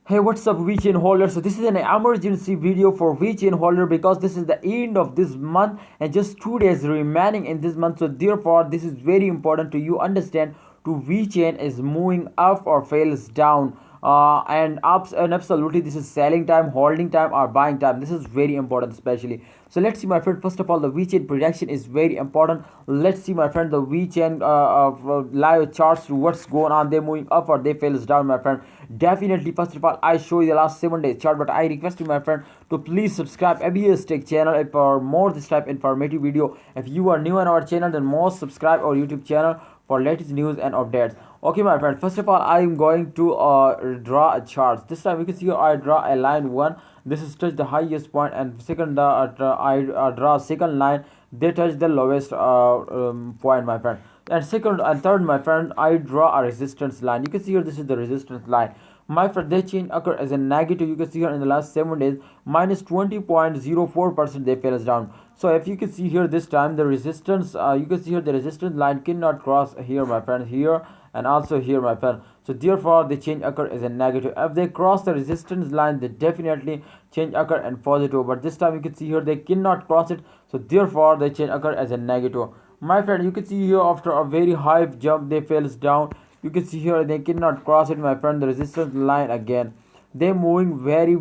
Hey, what's up, Vechain holder? So this is an emergency video for Vechain holder because this is the end of this month and just 2 days remaining in this month. So therefore, this is very important to you understand to Vechain is moving up or fails down. And ups and absolutely this is selling time, holding time, or buying time. This is very important, especially. So let's see, my friend. First of all, the Vechain prediction is very important. Let's see, my friend, the Vechain live charts. What's going on? They moving up or they fails down, my friend. Definitely, first of all, I show you the last 7 days chart, but I request you, my friend, to please subscribe ABS Tech channel for more this type informative video. If you are new on our channel, then most subscribe our YouTube channel for latest news and updates. Okay, my friend, first of all, I am going to draw a chart. This time you can see I draw a line 1. This is touch the highest point, and second I draw second line. They touch the lowest point, my friend. And second and third, my friend, I draw a resistance line. You can see here this is the resistance line, my friend. They change occur as a negative. You can see here in the last 7 days minus 20.04% they fell down. So if you can see here this time the resistance, you can see here the resistance line cannot cross here, my friend, here and also here, my friend. So therefore the change occur as a negative. If they cross the resistance line, they definitely change occur and positive, but this time you can see here they cannot cross it, so therefore the change occur as a negative, my friend. You can see here after a very high jump they falls down. You can see here they cannot cross it, my friend, the resistance line again. They moving very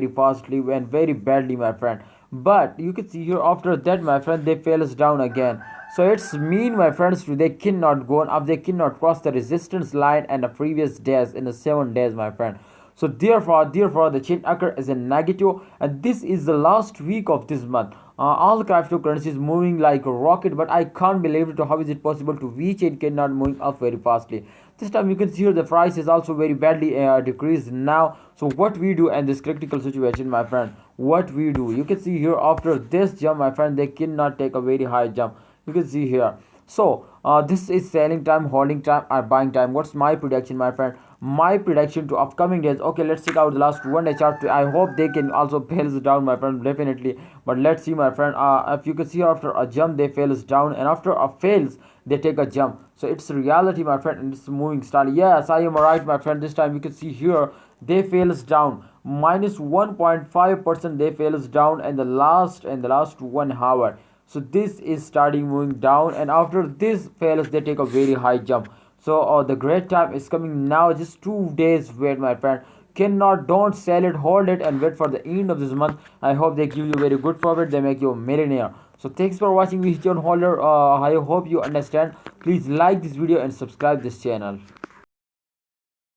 fastly and very badly, my friend. But you can see here after that, my friend, they falls down again. So it's mean, my friends, they cannot go on up, they cannot cross the resistance line and the previous days in the 7 days, my friend. So therefore the change occur as a negative, and this is the last week of this month. All cryptocurrencies moving like a rocket, but I can't believe it. How is it possible to Vechain cannot moving up very fastly? This time you can see here the price is also very badly decreased now. So what we do in this critical situation, my friend, what we do, you can see here after this jump, my friend, they cannot take a very high jump. You can see here. So this is selling time, holding time, or buying time. What's my prediction, my friend? My prediction to upcoming days. Okay, let's check out the last 1 day chart. I hope they can also fails down, my friend, definitely. But let's see, my friend. If you can see after a jump they fails down, and after a fails they take a jump. So it's reality, my friend, and it's moving style. Yes, I am right, my friend. This time you can see here they fails down minus 1.5%. They fails down in the last 1 hour. So this is starting moving down, and after this fails they take a very high jump. So the great time is coming now. Just 2 days wait, my friend. Cannot, don't sell it, hold it, and wait for the end of this month. I hope they give you very good profit, they make you a millionaire. So thanks for watching, Vechain holder. I hope you understand. Please like this video and subscribe this channel.